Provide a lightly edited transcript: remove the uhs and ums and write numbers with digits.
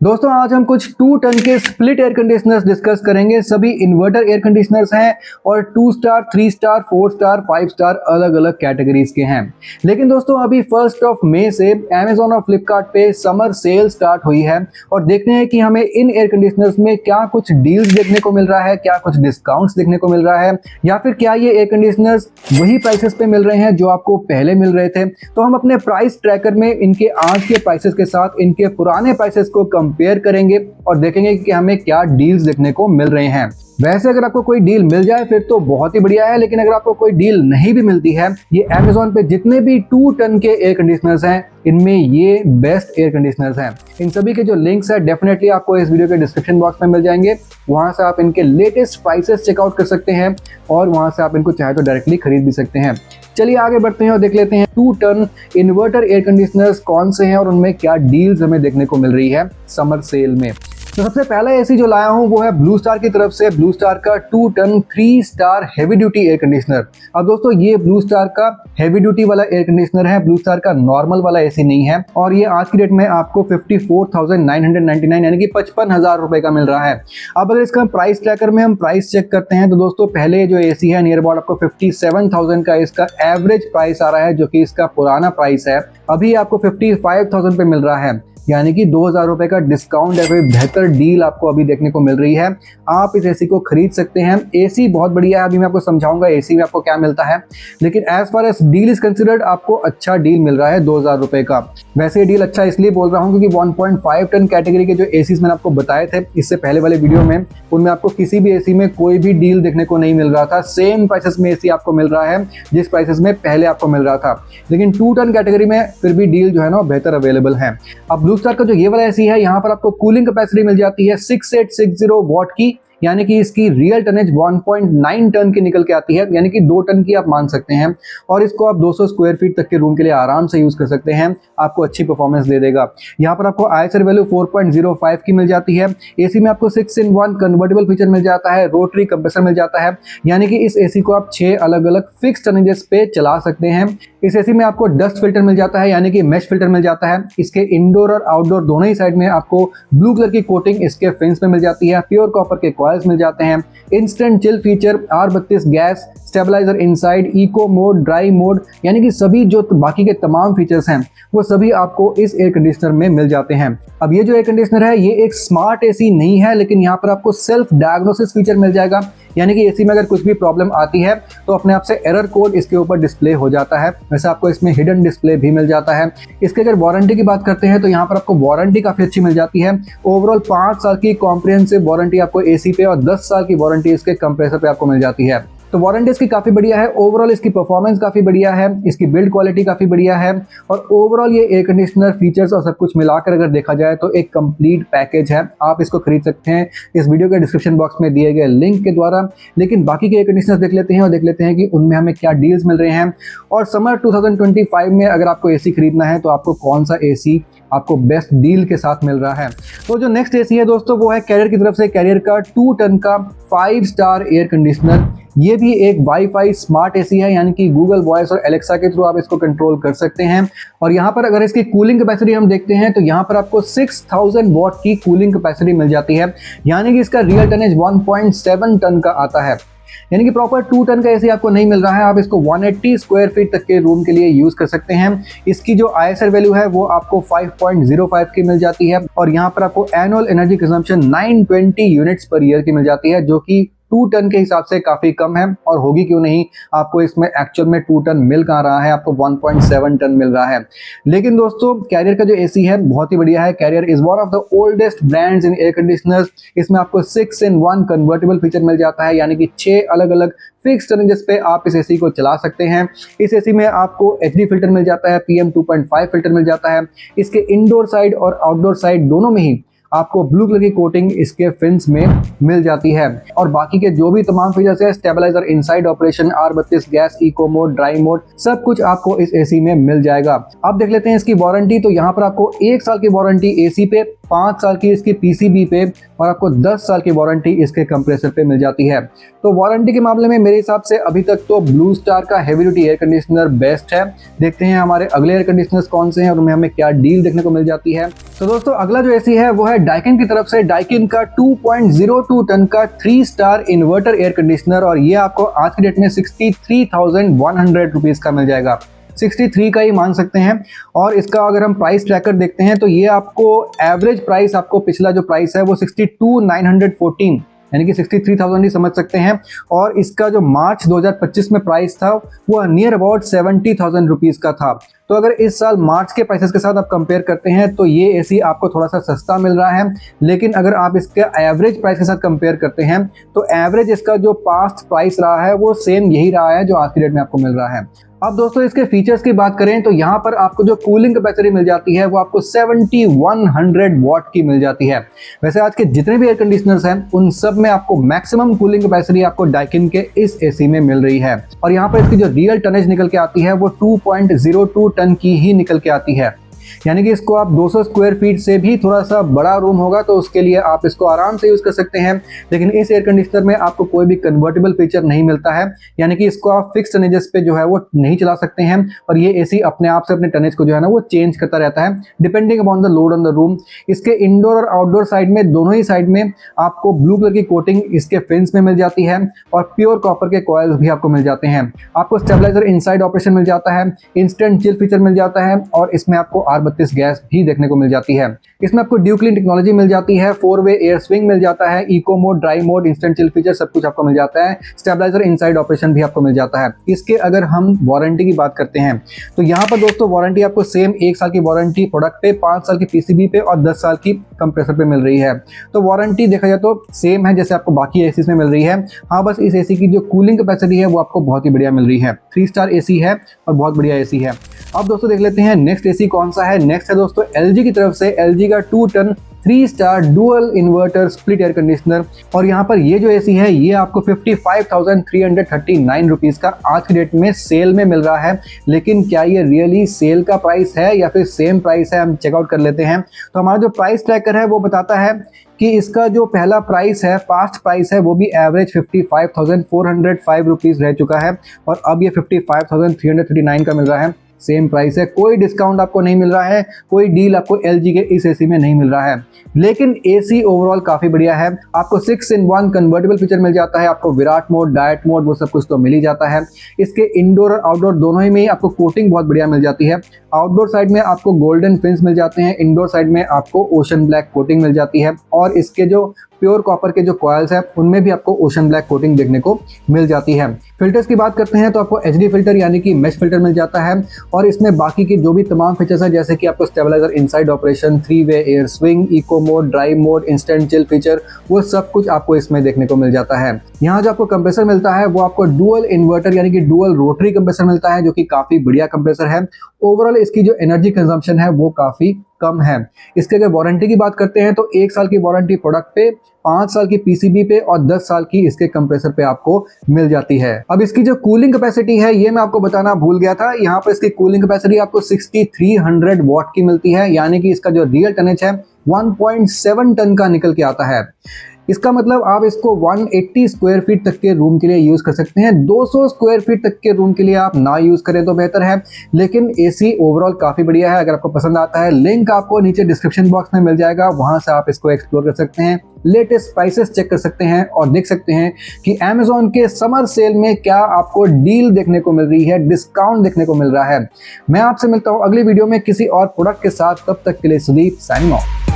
दोस्तों आज हम कुछ 2 टन के स्प्लिट एयर कंडीशनर्स डिस्कस करेंगे। सभी इन्वर्टर एयर कंडीशनर्स हैं और 2 स्टार, 3 स्टार, 4 स्टार, 5 स्टार अलग अलग कैटेगरीज के हैं। लेकिन दोस्तों अभी 1 मई से Amazon और फ्लिपकार्ट पे समर सेल स्टार्ट हुई है और देखते हैं कि हमें इन एयर कंडीशनर्स में क्या कुछ डील्स देखने को मिल रहा है, क्या कुछ डिस्काउंट्स देखने को मिल रहा है, या फिर क्या ये एयर कंडीशनर्स वही प्राइसेस पे मिल रहे हैं जो आपको पहले मिल रहे थे। तो हम अपने प्राइस ट्रैकर में इनके आज के प्राइसेस के साथ इनके पुराने प्राइसेस को कंपेयर करेंगे और देखेंगे कि हमें क्या डील्स देखने को मिल रहे हैं। वैसे अगर आपको कोई डील मिल जाए फिर तो बहुत ही बढ़िया है, लेकिन अगर आपको कोई डील नहीं भी मिलती है, ये Amazon पे जितने भी 2 टन के एयर कंडीशनर्स हैं इनमें ये बेस्ट एयर कंडीशनर्स हैं। इन सभी के जो लिंक्स है डेफिनेटली आपको इस वीडियो के डिस्क्रिप्शन बॉक्स में मिल जाएंगे। वहां से आप इनके लेटेस्ट प्राइसेस चेकआउट कर सकते हैं और वहां से आप इनको चाहे तो डायरेक्टली खरीद भी सकते हैं। चलिए आगे बढ़ते हैं और देख लेते हैं 2 टन इन्वर्टर एयर कंडीशनर्स कौन से हैं और उनमें क्या डील्स हमें देखने को मिल रही है समर सेल में। तो सबसे पहला एसी जो लाया हूं वो है ब्लू स्टार की तरफ से। ब्लू स्टार का 2 ton 3 star heavy duty air conditioner. अब दोस्तों ये ब्लू स्टार का हैवी ड्यूटी वाला एयर कंडीशनर है, ब्लू स्टार का नॉर्मल वाला एसी नहीं है। और ये आज की डेट में आपको 54,999 यानी कि 55,000 रुपए का मिल रहा है। अब अगर इसका प्राइस ट्रैकर में हम प्राइस चेक करते हैं तो दोस्तों पहले जो एसी है नियर अबाउट आपको 57,000 का इसका एवरेज प्राइस आ रहा है, जो कि इसका पुराना प्राइस है। अभी आपको 55,000 पे मिल रहा है, यानी कि 2,000 रुपए का डिस्काउंट या फिर बेहतर डील आपको अभी देखने को मिल रही है। आप इस एसी को खरीद सकते हैं। एसी बहुत बढ़िया है, अभी मैं आपको समझाऊंगा एसी में आपको क्या मिलता है, लेकिन as far as deal is considered आपको अच्छा डील मिल रहा है 2,000 रुपए का। वैसे ये डील अच्छा इसलिए बोल रहा हूँ क्योंकि 1.5 टन कैटेगरी के जो एसीज मैंने आपको बताए थे इससे पहले वाले वीडियो में, उनमें आपको किसी भी एसी में कोई भी डील देखने को नहीं मिल रहा था। सेम प्राइसेस में एसी आपको मिल रहा है जिस प्राइसेस में पहले आपको मिल रहा था, लेकिन 2 टन कैटेगरी में फिर भी डील जो है ना बेहतर अवेलेबल है। अब ब्लू स्टार का जो ये वाला एसी है यहाँ पर आपको कूलिंग कैपेसिटी मिल जाती है 6860 वॉट की, यानी कि इसकी रियल टनेज 1.9 टन की निकल के आती है, यानी कि 2 टन की आप मान सकते हैं। और इसको आप 200 स्क्वायर फीट तक के रूम के लिए आराम से यूज कर सकते हैं, आपको अच्छी परफॉर्मेंस दे देगा। यहाँ पर आपको ISR वैल्यू 4.05 की मिल जाती है। एसी में आपको 6-in-1 कन्वर्टेबल फीचर मिल जाता है, रोटरी कंप्रेसर मिल जाता है, यानी कि इस एसी को आप 6 अलग अलग फिक्स टनेजेस पे चला सकते हैं। इस एसी में आपको डस्ट फिल्टर मिल जाता है, यानी कि मेश फिल्टर मिल जाता है। इसके इंडोर और आउटडोर दोनों ही साइड में आपको ब्लू कलर की कोटिंग इसके फिन्स में मिल जाती है। प्योर कॉपर के कॉइल्स मिल जाते हैं। Instant chill feature, R32 gas, stabiliser inside, eco mode, dry mode, यानी कि सभी जो बाकी के तमाम फीचर्स हैं वो सभी आपको इस एयर कंडीशनर में मिल जाते हैं। अब ये जो एयर कंडीशनर है ये एक स्मार्ट एसी नहीं है, लेकिन यहाँ पर आपको सेल्फ डायग्नोसिस फीचर मिल जाएगा, यानी कि एसी में अगर कुछ भी प्रॉब्लम आती है तो अपने आप से एरर कोड इसके ऊपर डिस्प्ले हो जाता है। वैसे आपको इसमें हिडन डिस्प्ले भी मिल जाता है। इसके अगर वारंटी की बात करते हैं तो यहाँ पर आपको वारंटी काफी अच्छी मिल जाती है। ओवरऑल 5 साल की कॉम्प्रिहेंसिव वारंटी आपको एसी पे और 10 साल की वारंटी इसके कंप्रेसर पे आपको मिल जाती है। तो वारंटी इसकी काफी बढ़िया है। ओवरऑल इसकी परफॉर्मेंस काफी बढ़िया है, इसकी बिल्ड क्वालिटी काफी बढ़िया है और ओवरऑल ये एयर कंडीशनर फीचर्स और सब कुछ मिलाकर अगर देखा जाए तो एक कंप्लीट पैकेज है। आप इसको खरीद सकते हैं इस वीडियो के डिस्क्रिप्शन बॉक्स में दिए गए लिंक के द्वारा। लेकिन बाकी के एयर कंडीशनर देख लेते हैं और देख लेते हैं कि उनमें हमें क्या डील्स मिल रहे हैं और समर 2025 में अगर आपको एसी खरीदना है तो आपको कौन सा एसी आपको बेस्ट डील के साथ मिल रहा है। तो जो नेक्स्ट एसी है दोस्तों वो है कैरियर की तरफ से। कैरियर का 2 टन का 5 स्टार एयर कंडीशनर। ये भी एक वाईफाई स्मार्ट एसी है, यानी कि गूगल वॉइस और एलेक्सा के थ्रू आप इसको कंट्रोल कर सकते हैं। और यहाँ पर अगर इसकी कूलिंग कैपेसिटी हम देखते हैं तो यहाँ पर आपको 6000 वॉट की कूलिंग कैपेसिटी मिल जाती है, यानी कि इसका रियल टनेज 1.7 टन का आता है। यानी कि प्रॉपर 2 टन का एसी आपको नहीं मिल रहा है। आप इसको 180 स्क्वायर फीट तक के रूम के लिए यूज कर सकते हैं। इसकी जो ISR वैल्यू है वो आपको 5.05 की मिल जाती है और यहाँ पर आपको annual energy consumption 920 units per year की मिल जाती है, जो कि 2 टन के हिसाब से काफी कम है। और होगी क्यों नहीं, आपको इसमें एक्चुअल में 2 टन मिल कहाँ रहा है, आपको 1.7 टन मिल रहा है। लेकिन दोस्तों कैरियर का जो एसी है बहुत ही बढ़िया है। Carrier is one of the oldest brands in air conditioners. इसमें आपको 6-in-1 कन्वर्टेबल फीचर मिल जाता है, यानी कि 6 अलग अलग फिक्स टनेजेस पे आप इस एसी को चला सकते हैं। इस एसी में आपको HD फिल्टर मिल जाता है, PM 2.5 फिल्टर मिल जाता है। इसके इंडोर साइड और आउटडोर साइड दोनों में ही आपको ब्लू कलर की कोटिंग इसके फिन्स में मिल जाती है। और बाकी के जो भी तमाम फीचर्स है, stabiliser inside operation, R32 gas, eco mode, dry mode, सब कुछ आपको इस एसी में मिल जाएगा। अब देख लेते हैं इसकी वारंटी। तो यहाँ पर आपको 1 साल की वारंटी एसी पे, 5 साल की इसकी PCB पे और आपको 10 साल की वारंटी इसके कंप्रेसर पे मिल जाती है। तो वारंटी के मामले में मेरे हिसाब से अभी तक तो ब्लू स्टार का heavy duty air conditioner best है। देखते हैं हमारे अगले एयर कंडीशनर्स कौन से हैं और उनमें हमें क्या डील देखने को मिल जाती है। तो दोस्तों अगला जो एसी है वो है है डाइकिन की तरफ से डाइकिन का 2.02 टन का 3 स्टार इन्वर्टर एयर कंडीशनर, और ये आपको आज की डेट में 63,100 रुपीज का मिल जाएगा। 63 का ही मान सकते हैं। और इसका अगर हम प्राइस ट्रैकर देखते हैं तो ये आपको एवरेज प्राइस, आपको पिछला जो प्राइस है वो 62,914 यानी कि 63,000 ही समझ सकते हैं। और इसका जो मार्च 2025 में प्राइस था वो नियर अबाउट 70,000 रुपीज का था। तो अगर इस साल मार्च के प्राइसेस के साथ आप कंपेयर करते हैं तो ये एसी आपको थोड़ा सा सस्ता मिल रहा है। लेकिन अगर आप इसके एवरेज प्राइस के साथ कंपेयर करते हैं तो एवरेज इसका जो पास्ट प्राइस रहा है वो सेम यही रहा है जो आज की डेट में आपको मिल रहा है। अब दोस्तों इसके फीचर्स की बात करें तो यहाँ पर आपको जो कूलिंग कैपेसिटी मिल जाती है वो आपको 7100 वॉट की मिल जाती है। वैसे आज के जितने भी एयर कंडीशनर्स हैं उन सब में आपको मैक्सिमम कूलिंग कैपेसिटी आपको डाइकिन के इस एसी में मिल रही है। और यहाँ पर इसकी जो रियल टनेज निकल के आती है वो 2.02 टन की ही निकल के आती है। यानी कि इसको आप 200 स्क्वायर फीट से भी थोड़ा सा बड़ा रूम होगा तो उसके लिए आप इसको आराम से यूज कर सकते हैं। लेकिन इस एयर कंडीशनर में आपको कोई भी कन्वर्टेबल फीचर नहीं मिलता है, यानी कि इसको आप फिक्स टनेजेस पे जो है वो नहीं चला सकते हैं। और ये एसी अपने आप से अपने टनेज को जो है ना वो चेंज करता रहता है depending upon the load on the room. इसके इंडोर और आउटडोर साइड में, दोनों ही साइड में आपको ब्लू कलर की कोटिंग इसके फिन्स में मिल जाती है और प्योर कॉपर के कॉइल्स भी आपको मिल जाते हैं। आपको स्टेबलाइजर इनसाइड ऑपरेशन मिल जाता है, इंस्टेंट चिल फीचर मिल जाता है और इसमें आपको R32 गैस भी देखने को मिल जाती है। इसमें आपको ड्यू क्लीन टेक्नोलॉजी मिल जाती है, 4-वे एयर स्विंग मिल जाता है, eco mode, dry mode, instant chill feature सब कुछ आपको मिल जाता है। स्टेबलाइजर इनसाइड ऑपरेशन भी आपको मिल जाता है। इसके अगर हम वारंटी की बात करते हैं तो यहाँ पर दोस्तों वारंटी आपको सेम 1 साल की वारंटी प्रोडक्ट पे, 5 साल की पीसीबी पे और 10 साल की कंप्रेसर पे मिल रही है। तो वारंटी देखा जाए तो सेम है जैसे आपको बाकी एसी में मिल रही है। हाँ, बस इस एसी की जो कूलिंग कैपेसिटी है वो आपको बहुत ही बढ़िया मिल रही है। 3 स्टार एसी है और बहुत बढ़िया एसी है। अब दोस्तों देख लेते हैं नेक्स्ट एसी कौन सा है। नेक्स्ट है दोस्तों LG की तरफ से, LG का 2 ton 3 star dual inverter split air conditioner. और यहाँ पर ये जो एसी है ये आपको 55,339 रुपीज का आज की डेट में सेल में मिल रहा है। लेकिन क्या ये रियली सेल का प्राइस है या फिर सेम प्राइस है, हम चेकआउट कर लेते हैं। तो हमारा जो प्राइस ट्रैकर है वो बताता है कि इसका जो पहला प्राइस है, पास्ट प्राइस है, वो भी एवरेज 55,405 रुपीज रह चुका है और अब ये 55,339 का मिल रहा है। सेम प्राइस है, कोई डिस्काउंट आपको नहीं मिल रहा है, कोई डील आपको LG के इस एसी में नहीं मिल रहा है। लेकिन एसी ओवरऑल काफी बढ़िया है। आपको 6-in-1 कन्वर्टेबल फीचर मिल जाता है, आपको विराट मोड, डायट मोड वो सब कुछ तो मिल ही जाता है। इसके इंडोर और आउटडोर दोनों ही में आपको कोटिंग बहुत बढ़िया मिल जाती है। आउटडोर साइड में आपको गोल्डन फिन्स मिल जाते हैं, इंडोर साइड में आपको ओशन ब्लैक कोटिंग मिल जाती है और इसके जो प्योर कॉपर के जो कॉइल्स हैं उनमें भी आपको ओशन ब्लैक कोटिंग देखने को मिल जाती है। फिल्टर्स की बात करते हैं तो आपको HD फिल्टर यानी कि मेश फिल्टर मिल जाता है और इसमें बाकी के जो भी तमाम फीचर्स हैं जैसे कि आपको स्टेबलाइजर इनसाइड ऑपरेशन, 3-वे air swing, eco mode, dry mode, instant chill feature, वो सब कुछ आपको इसमें देखने को मिल जाता है। यहाँ जो आपको कंप्रेसर मिलता है वो आपको डुअल इन्वर्टर यानी कि डुअल रोटरी कंप्रेसर मिलता है जो कि काफी बढ़िया कंप्रेसर है। ओवरऑल इसकी जो एनर्जी कंजम्पशन है वो काफी कम है। इसके अगर वारंटी की बात करते हैं तो 1 साल की वारंटी प्रोडक्ट पे, 5 साल की पीसीबी पे और 10 साल की इसके कंप्रेसर पे आपको मिल जाती है। अब इसकी जो कूलिंग कैपेसिटी है ये मैं आपको बताना भूल गया था। यहाँ पर इसकी कूलिंग कैपेसिटी आपको 6300 वॉट की मिलती है, यानी कि इसका जो रियल टनेज है 1.7 टन का निकल के आता है। इसका मतलब आप इसको 180 स्क्वायर फीट तक के रूम के लिए यूज कर सकते हैं। 200 स्क्वायर फीट तक के रूम के लिए आप ना यूज करें तो बेहतर है। लेकिन एसी ओवरऑल काफी बढ़िया है। अगर आपको पसंद आता है, लिंक आपको नीचे डिस्क्रिप्शन बॉक्स में मिल जाएगा, वहां से आप इसको एक्सप्लोर कर सकते हैं, लेटेस्ट प्राइसेस चेक कर सकते हैं और देख सकते हैं कि Amazon के समर सेल में क्या आपको डील देखने को मिल रही है, डिस्काउंट देखने को मिल रहा है। मैं आपसे मिलता हूं अगली वीडियो में किसी और प्रोडक्ट के साथ। तब तक के लिए सुदीप साइनिंग ऑफ।